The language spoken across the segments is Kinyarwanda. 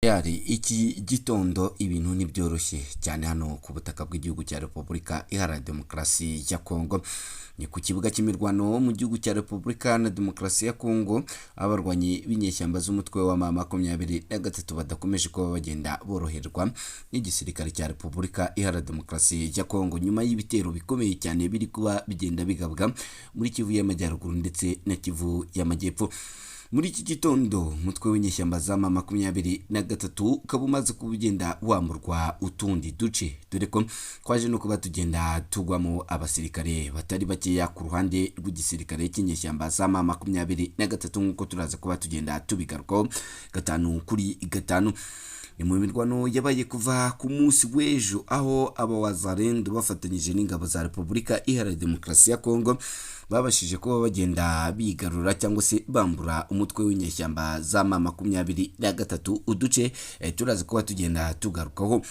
Yari iki gitondo ibintu ntibyoroshye cyane hano ku butaka bw'igihugu cya Repubulika Iharanira Demokarasi ya Kongo. Ni ku kibuga cy'imirwano mu gihugu cya Repubulika Iharanira Demokarasi ya Kongo, abarwanyi b'inyeshyamba z'umutwe wa M23 badakomeje kuba bagenda boroherwa n'igisirikare cya Repubulika Iharanira Demokarasi ya Kongo, nyuma y'ibitero bikomeye cyane biri kuba bigenda bigabwa muri Kivu y'Amajyaruguru ndetse na Kivu y'Amajyepfo. Muri iki gitondo umutwe w'inyeshyamba za M23 ukaba umaze kubugenda wamurwa utundi duce, dore ko kwaje no kuba tugenda tugwamo abasirikare batari bakeya ku ruhande rw'igisirikare cy'inyeshyamba za M23 nk'uko turaza kuba tugenda tubigarukaho gatanu kuri gatanu. Ni mu mirwano yabaye kuva ku munsi w'ejo, aho abawazarendo bafatanyije n'ingabo za Repubulika Iharanira Demokarasi ya Kongo babashije kuba bagenda bigarura cyangwa se bambura umutwe w'inyeshyamba za M23 uduce turaza kuba tugenda tugarukaho.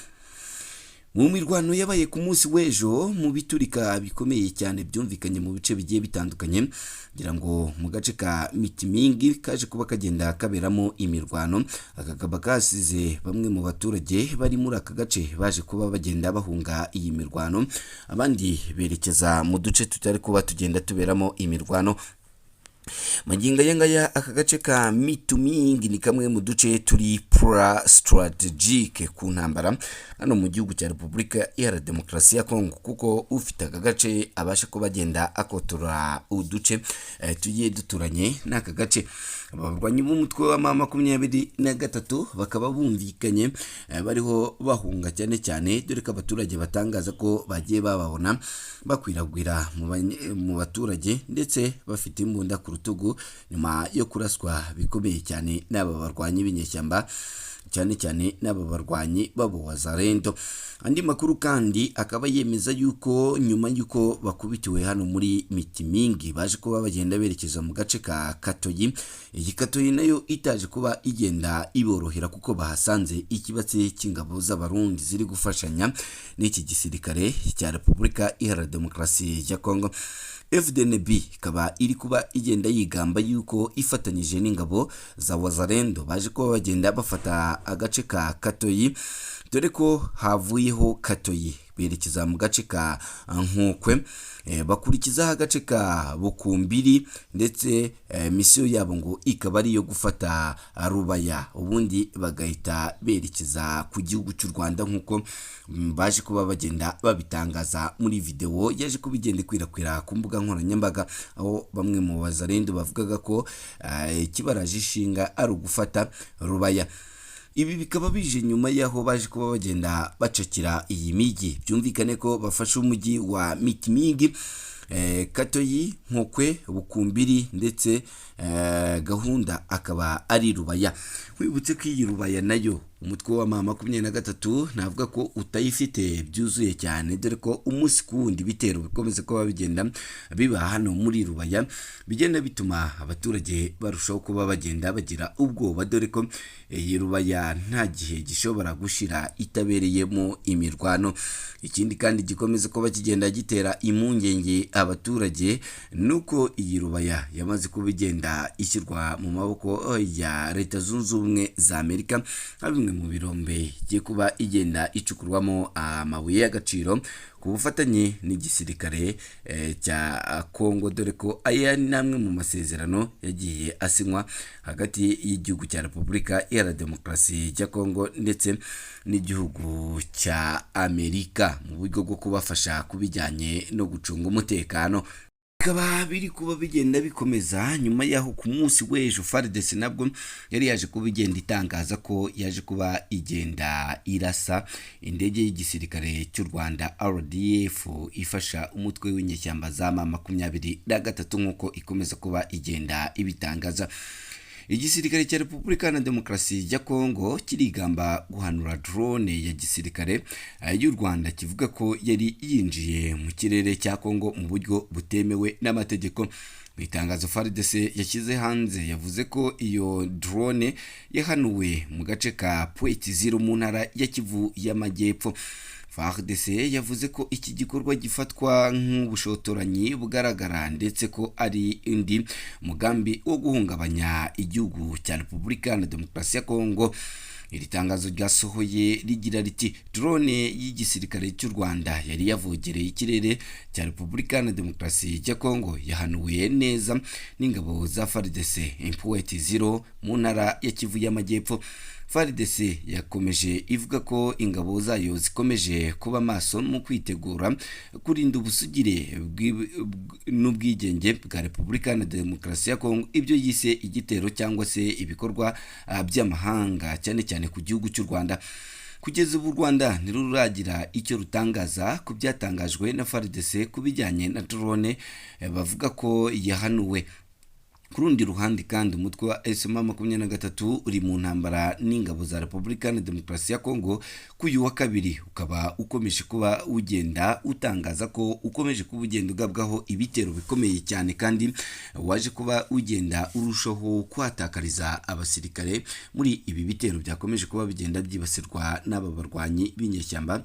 Mu mirwano yabaye ku munsi w'ejo, mu biturika bikomeye cyane byumvikanye mu bice bigiye bitandukanye, ngira ngo mu gace ka Mitimingi kaje kuba kagenda kaberamo imirwano, akakaba kasize bamwe mu baturage bari muri aka gace baje kuba bagenda bahunga iyi mirwano, abandi berekeza mu duce tutari kuba tugenda tuberamo imirwano. Magingo yangaya aka gace ka Mitumingi ni kamwe mu duce turi strategic ku ntambara hano mu gihugu cya Repubulika Iharanira Demokarasi ya Kongo, kuko ufite aka gace abasha kuba agenda akotora uduce tugiye duturanye n'aka gace. Abarwanyi b'umutwe wa M23 bakaba bumvikanye bariho bahunga cyane cyane, dore ko abaturage batangaza ko bagiye bababona bakwiragwira mu baturage ndetse bafite imbunda ku rutugu nyuma yo kuraswa bikomeye cyane n'aba barwanyi b'inyeshyamba, cyane cyane n'aba barwanyi b'abawazarendo. Andi makuru kandi akaba yemeza yuko nyuma yuko bakubitiwe hano muri Mitimingi baje kuba bagenda berekeza mu gace ka Katoyi. Iyi Katoyi nayo itaje kuba igenda iborohera kuko bahasanze ikibatsi cy'ingabo z'abarundi ziri gufashanya n'iki gisirikare cya Repubulika Iharanira Demokarasi ya Kongo. FDNB ikaba iri kuba igenda yigamba yuko ifatanyije n'ingabo za Wazarendo baje kuba bagenda bafata agace ka Katoyi, dore ko havuyeho Katoyi berekeza mu gace ka Nkokwe, bakurikizaho agace ka Bukumbiri, ndetse misiyo yabo ngo ikaba ari iyo gufata Rubaya, ubundi bagahita berekeza ku gihugu cy'u Rwanda nk'uko baje kuba bagenda babitangaza muri video yaje kubigenda ikwirakwira ku mbuga nkoranyambaga, aho bamwe mu bazarendo bavugaga ko ikibaraje ishinga ari ugufata Rubaya. Ibi bikaba bije nyuma yaho baje kuba bagenda bacakira iyi migi, byumvikane ko bafashe umujyi wa Mitimingi, Katoyi, Nkokwe, Bukumbiri ndetse gahunda akaba ari Rubaya. Wibutse ko iyi Rubaya nayo umutwe wa M23 navuga ko utayifite byuzuye cyane, dore ko umunsi ku wundi bitero bikomeza kuba bigenda biba hano muri Rubaya, bigenda bituma abaturage barushaho kuba bagenda bagira ubwoba, dore ko iyi Rubaya nta gihe gishobora gushira itabereyemo imirwano. Ikindi kandi gikomeza kuba kigenda gitera impungenge abaturage nuko iyi Rubaya yamaze kuba igenda ishyirwa mu maboko ya Leta Zunze Ubumwe za Amerika, bimwe mu birombe igiye kuba igenda icukurwamo amabuye y'agaciro ku bufatanye n'igisirikare cya Kongo, dore ko aya ni amwe mu masezerano yagiye asinywa hagati y'igihugu cya Repubulika Iharanira Demokarasi ya Kongo ndetse n'igihugu cya Amerika mu buryo bwo kubafasha kubijyanye no gucunga umutekano. Bikaba biri kuba bigenda bikomeza nyuma yaho ku munsi w'ejo FARDC nabwo yari yaje kuba igenda itangaza ko yaje kuba igenda irasa indege y'igisirikare cy'u Rwanda RDF ifasha umutwe w'inyeshyamba za M23 nk'uko ikomeza kuba igenda ibitangaza. Igisirikare cya Repubulika Iharanira Demokarasi ya Kongo kirigamba guhanura drone ya gisirikare y'u Rwanda kivuga ko yari yinjiye mu kirere cya Kongo mu buryo butemewe n'amategeko. Mu itangazo FARDC yashyize hanze yavuze ko iyo drone yahanuwe mu gace ka Pointe Zero mu ntara ya Kivu y'Amajyepfo. FARDC yavuze ko iki gikorwa gifatwa nk'ubushotoranyi bugaragara ndetse ko ari indi mugambi wo guhungabanya igihugu cya Repubulika na Demokarasi ya Kongo. iri tangazo ryasohoye rigira riti drone y'igisirikare cy'u Rwanda yari yavogereye ikirere cya Repubulika na Demokarasi ya Kongo yahanuwe neza n'ingabo za FARDC Impuhwe Zero mu ntara ya Kivu y'Amajyepfo. FARDC yakomeje ivuga ko ingabo zayo zikomeje kuba maso mu kwitegura kurinda ubusugire n'ubwigenge bwa Repubulika na Demokarasi ya Kongo, ibyo yise igitero cyangwa se ibikorwa by'amahanga cyane cyane ku gihugu cy'u Rwanda. Kugeza ubu u Rwanda ntiruragira icyo rutangaza ku byatangajwe na FARDC ku bijyanye na drone bavuga ko yahanuwe. Ku rundi ruhande kandi umutwe wa M23 uri mu ntambara n'ingabo za Repubulika na Demokarasi ya Kongo kuyu wa kabiri ukaba ukomeje kuba ugenda utangaza ko ukomeje kuba ugenda ugabwaho ibitero bikomeye cyane, kandi waje kuba ugenda urushaho kwatakariza abasirikare muri ibi bitero byakomeje kuba bigenda byibasirwa n'aba barwanyi b'inyeshyamba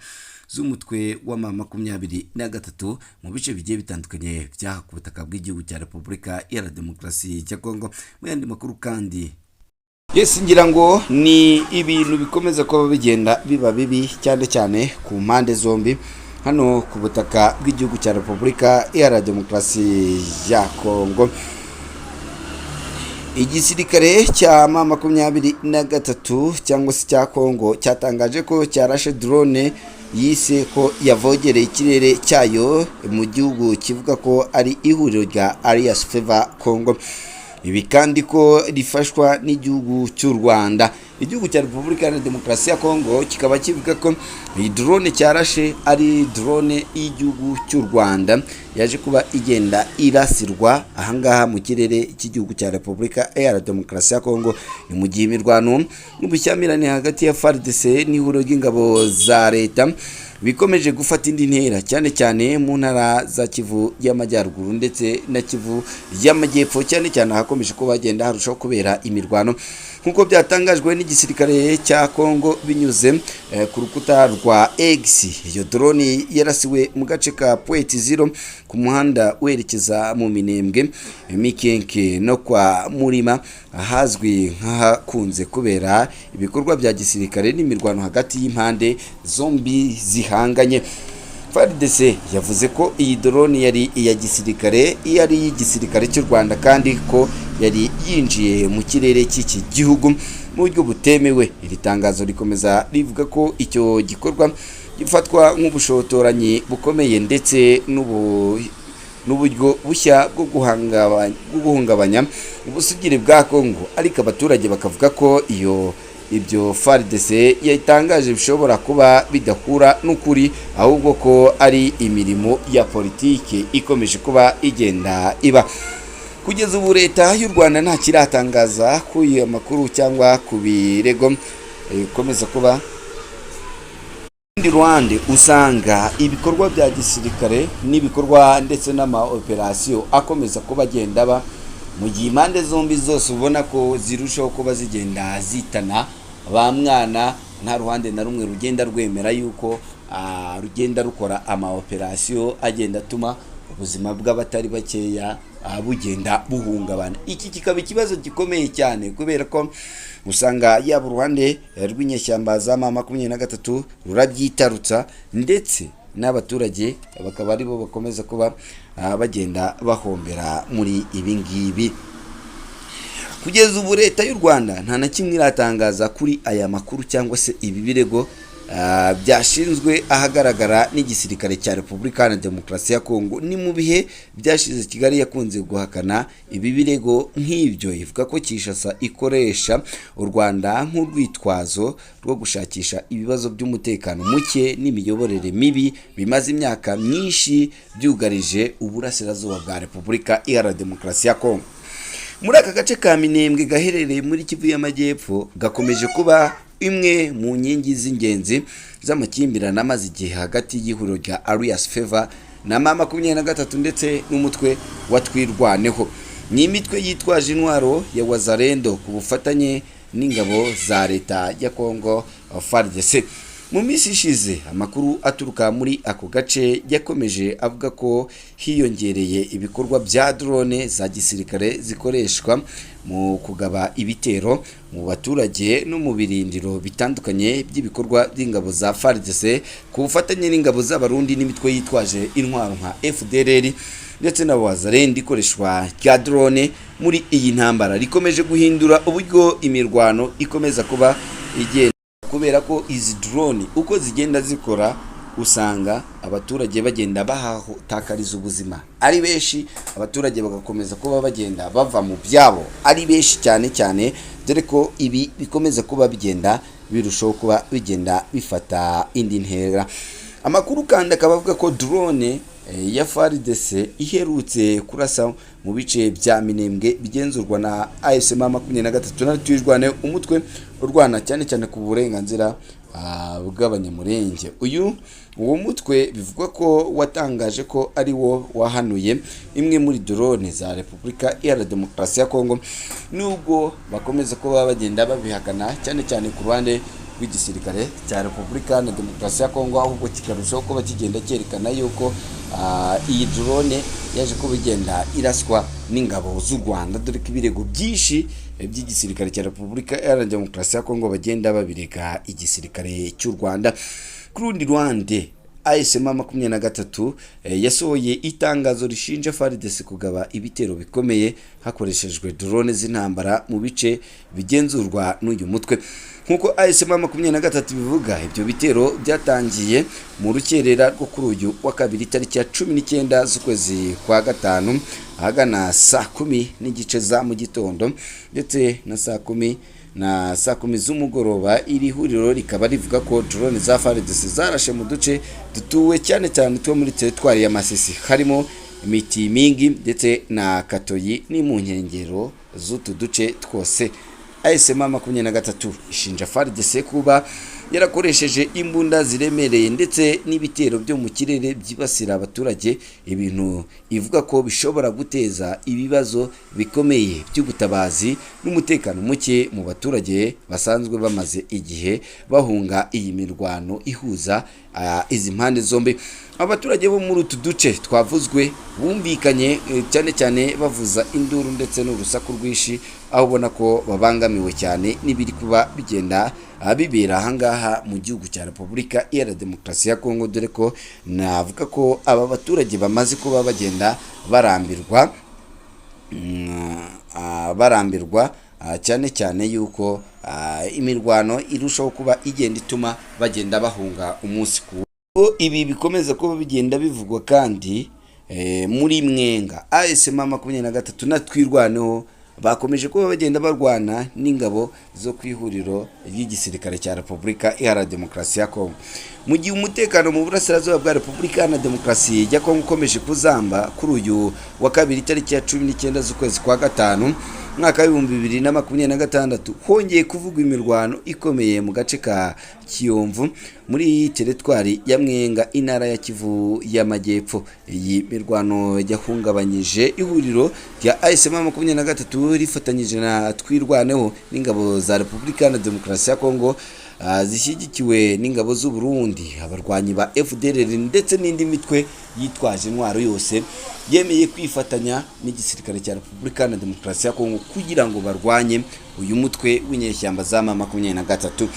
z'umutwe wa M23 mu bice bigiye bitandukanye byaha ku butaka bw'igihugu cya Repubulika ya Demokarasi ya Kongo. Mu yandi makuru kandi ngira ngo ni ibintu bikomeza kuba bigenda biba bibi cyane cyane ku mpande zombi hano ku butaka bw'igihugu cya Repubulika ya Demokarasi ya Kongo. Igisirikare cya M23 cyangwa se cya Kongo cyatangaje ko cyarashe drone yise ko yavogereye ikirere cyayo mu gihugu kivuga ko ari ihuriro rya Alliance Fleuve Congo. Ibi kandi ko rifashwa n'igihugu cy'u Rwanda. Igihugu cya Repubulika ya Demokarasi ya Kongo kikaba kivuga ko iyi drone cyarashe ari drone y'igihugu cy'u Rwanda yaje kuba igenda irasirwa ahangaha mu kirere cy'igihugu cya Repubulika ya Demokarasi ya Kongo. Ni mu gihe imirwano n'ubushyamirane hagati ya FARDC n'ihuriro ry'ingabo za leta bikomeje gufata indi ntera cyane cyane mu ntara za Kivu y'Amajyaruguru ndetse na Kivu y'Amajyepfo, cyane cyane hakomeje kuba bagenda harushaho kubera imirwano nkuko byatangajwe n'igisirikare cya Kongo binyuze ku rukuta rwa X. Iyo drone yarasiwe mu gace ka Impuhwe Zero ku muhanda werekeza mu Minembwe, Mikenke no kwa Murima, ahazwi nk'ahakunze kubera ibikorwa bya gisirikare n'imirwano hagati y'impande zombi zihanganye. FARDC yavuze ko iyi drone yari iya gisirikare, yari y'igisirikare cy'u Rwanda, kandi ko yari yinjiye mu kirere cy'iki gihugu mu buryo butemewe. Iri tangazo rikomeza rivuga ko icyo gikorwa gifatwa nk'ubushotoranyi bukomeye ndetse n'uburyo bushya bwo guhungabanya ubusugire bwa Kongo, ariko abaturage bakavuga ko ibyo FARDC yatangaje bishobora kuba bidakura n'ukuri, ahubwo ko ari imirimo ya politike ikomeje kuba igenda iba. Kugeza ubu leta y'u Rwanda nta kiratangaza ku iyo makuru cyangwa ku birego ikomeza kuba. Ndi Rwanda usanga ibikorwa bya gisirikare n'ibikorwa ndetse n'ama-operation akomeza kuba agenda ba mu gihe impande zombi zose ubona ko zirushaho kuba zigenda zitana ba mwana, nta ruhande na rumwe rugenda rwemera yuko rugenda rukora ama-operation agenda atuma ubuzima bw'abatari bakeya bugenda buhungabana. Iki kikaba ikibazo gikomeye cyane kubera ko usanga yaba uruhande rw'inyeshyamba za M23 rurabyitarutsa ndetse n'abaturage bakaba aribo bakomeza kuba bagenda bahombera muri ibi ngibi. Kugeza ubu leta y'u Rwanda nta na kimwe iratangaza kuri aya makuru cyangwa se ibi birego byashinzwe ahagaragara n'igisirikare cya Repubulika na Demokarasi ya Kongo. Ni mu bihe byashize Kigali yakunze guhakana ibi birego nk'ibyo, ivuga ko Kinshasa ikoresha u Rwanda nk'urwitwazo rwo gushakisha ibibazo by'umutekano muke n'imiyoborere mibi bimaze imyaka myinshi byugarije uburasirazuba bwa Repubulika ya Demokarasi ya Kongo. Muri aka gace ka Minembwe gaherereye muri Kivu y'Amajyepfo gakomeje kuba imwe mu nkingi z'ingenzi z'amakimbirane amaze igihe hagati y'ihuriro rya Alliance Fleuve na M23 ndetse n'umutwe wa Twirwaneho. Ni imitwe yitwaje intwaro ya Wazalendo ku bufatanye n'ingabo za leta ya Kongo FARDC. Mu minsi ishize amakuru aturuka muri ako gace yakomeje avuga ko hiyongereye ibikorwa bya drone za gisirikare zikoreshwa mu kugaba ibitero mu baturage no mu birindiro bitandukanye by'ibikorwa by'ingabo za FARDC ku bufatanye n'ingabo z'abarundi n'imitwe yitwaje intwaro nka FDLR ndetse na Wazalendo. Ikoreshwa rya drone muri iyi ntambara rikomeje guhindura uburyo imirwano ikomeza kuba igenda, kubera ko izi drone uko zigenda zikora usanga abaturage bagenda bahatakariza ubuzima ari benshi, abaturage bagakomeza kuba bagenda bava mu byabo ari benshi cyane, dore ko ibi bikomeza kuba bigenda birushaho kuba bigenda bifata indi ntera. Amakuru kandi akaba avuga ko drone ya FARDC iherutse kurasa mu bice bya Minembwe bigenzurwa na AFC M23 natwijwane umutwe urwana cyane ku burenganzira bw'abanyamurenge. Uwo mutwe bivugwa ko watangaje ko ari wo wahanuye imwe muri drone za Repubulika Iharanira Demokarasi ya Kongo, nubwo bakomeza kuba bagenda babihakana cyane ku ruhande rw'igisirikare cya Repubulika Iharanira Demokarasi ya Kongo, ahubwo kikarushaho kuba kigenda cyerekana yuko iyi drone yaje kuba igenda iraswa n'ingabo z'u Rwanda, dore ko ibirego byinshi by'igisirikare cya Repubulika Iharanira Demokarasi ya Kongo bagenda babireka igisirikare cy'u Rwanda. Ku rundi ruhande AFC M23 yasohoye itangazo rishinja FARDC kugaba ibitero bikomeye hakoreshejwe drone z'intambara mu bice bigenzurwa n'uyu mutwe. Nkuko AFC M23 bivuga, ibyo bitero byatangiye mu rukerera rwo kuri uyu wa kabiri tariki ya 19 z'ukwezi kwa gatanu ahagana saa 10 n'igice za mu gitondo ndetse na saa 10 z'umugoroba. Iri huriro rikaba rivuga ko drone za FARDC zarashe mu duce dutuwe cyane two muri teritwari ya Masisi, harimo Mitimingi ndetse na Katoyi ni mu nkengero z'utu duce twose. AFC M23 ishinja FARDC kuba yarakoresheje imbunda ziremereye ndetse n'ibitero byo mu kirere byibasira abaturage, ibintu ivuga ko bishobora guteza ibibazo bikomeye by'ubutabazi n'umutekano muke mu baturage basanzwe bamaze igihe bahunga iyi mirwano ihuza izi mpande zombi. Abaturage bo muri utu duce twavuzwe bumvikanye cyane bavuza induru ndetse n'urusaku rwinshi, aho ubona ko babangamiwe cyane n'ibiri kuba bigenda bibera ahangaha mu gihugu cya Repubulika Iharanira Demokarasi ya Kongo, dore ko navuga ko aba baturage bamaze kuba bagenda barambirwa cyane yuko imirwano irushaho kuba igenda ituma bagenda bahunga umunsi ku ibi bikomeza kuba bigenda bivugwa kandi muri Mwenga AFC M23 natwirwaneho bakomeje kuba bagenda barwana n'ingabo zo kwihuriro ry'igisirikare cya Repubulika Iharanira Demokarasi ya Kongo. Mu gihe umutekano mu burasirazuba bwa Repubulika Iharanira Demokarasi ya Kongo ukomeje kuzamba, kuri uyu wa kabiri tariki ya 19 z'ukwezi kwa gatanu mwaka w'ibihumbi 2026 hongeye kuvugwa imirwano ikomeye mu gace ka Kiyomvu muri teritwari ya Mwenga intara ya Kivu y'Amajyepfo. Iyi mirwano yahungabanyije ihuriro rya AFC M23 rifatanyije na twirwaneho n'ingabo za Repubulika Iharanira Demokarasi ya Kongo zishyigikiwe n'ingabo z'u Burundi, abarwanyi ba FDLR ndetse n'indi mitwe yitwaje intwaro yose yemeye kwifatanya n'igisirikare cya Repubulika Iharanira Demokarasi ya Kongo kugira ngo barwanye uyu mutwe w'inyeshyamba za M23.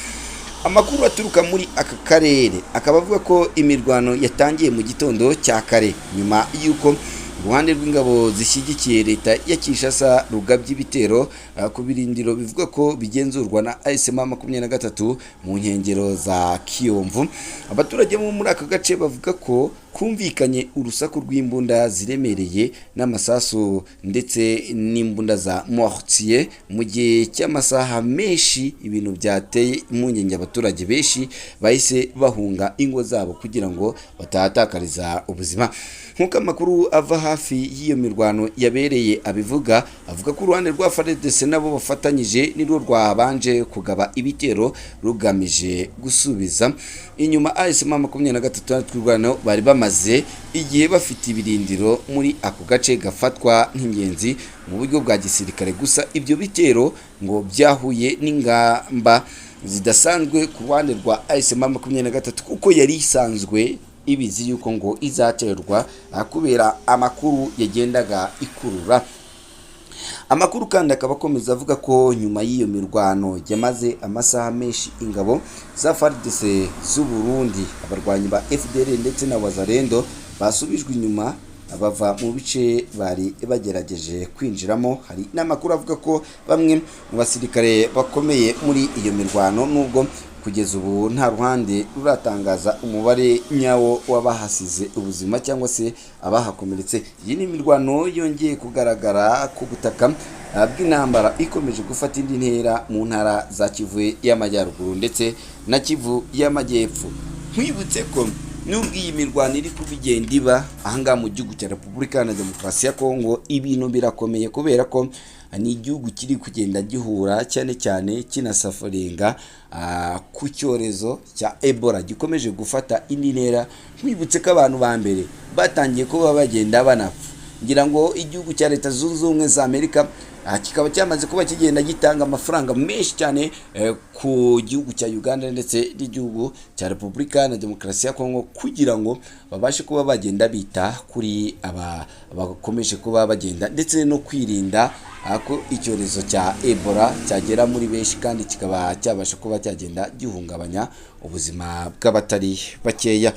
Amakuru aturuka muri aka karere akaba avuga ko imirwano yatangiye mu gitondo cya kare nyuma y'uko uruhande rw'ingabo zishyigikiye leta ya Kinshasa rugabye ibitero ku birindiro bivuga ko bigenzurwa na AFC M23 mu nkengero za Kiyomvu. Abaturage bo muri aka gace bavuga ko kumvikanye urusaku rw'imbunda ziremereye n'amasasu ndetse n'imbunda za mortier mu gihe cy'amasaha menshi, ibintu byateye impungenge abaturage benshi bahise bahunga ingo zabo kugira ngo batahatakariza ubuzima. Nkuko amakuru ava hafi y'iyo mirwano yabereye abivuga, avuga ko uruhande rwa FARDC nabo bafatanyije nirwo rwabanje kugaba ibitero rugamije gusubiza inyuma AFC M23 twirwano bari bamaze igihe bafite ibirindiro muri ako gace gafatwa nk'ingenzi mu buryo bwa gisirikare. Gusa ibyo bitero ngo byahuye n'ingamba zidasanzwe ku ruhande rwa AS23 kuko yari isanzwe ibizi yuko ngo izaterwa kubera amakuru yagendaga ikurura. Amakuru kandi akaba akomeza avuga ko nyuma y'iyo mirwano yamaze amasaha menshi ingabo za FARDC z'u Burundi, abarwanyi ba FDL ndetse na Wazalendo basubijwe inyuma bava mu bice bari bagerageje kwinjiramo. Hari n'amakuru avuga ko bamwe mu basirikare bakomeye muri iyo mirwano, nubwo kugeza ubu nta ruhande ruratangaza umubare nyawo w'abahasize ubuzima cyangwa se abahakomeretse. Iyi ni imirwano yongeye kugaragara ku butaka bw'intambara ikomeje gufata indi ntera mu ntara za Kivu y'Amajyaruguru ndetse na Kivu y'Amajyepfo. Nkwibutse ko nubwo iyi mirwano iri kubigenda iba ahangaha mu gihugu cya Repubulika Iharanira Demokarasi ya Kongo, ibintu birakomeye kubera ko ni igihugu kiri kugenda gihura cyane cyane kinasafaringa ku cyorezo cya Ebola gikomeje gufata indi ntera. Nkwibutse ko abantu ba mbere batangiye kuba bagenda banapfa. Ngira ngo igihugu cya Leta Zunze Ubumwe za Amerika kikaba cyamaze kuba kigenda gitanga amafaranga menshi cyane ku gihugu cya Uganda ndetse n'igihugu cya Repubulika na Demokarasi ya Kongo kugira ngo babashe kuba bagenda bita kuri aba bakomeje kuba bagenda ndetse no kwirinda ko icyorezo cya Ebola cyagera muri benshi kandi kikaba cyabasha kuba cyagenda gihungabanya ubuzima bw'abatari bakeya.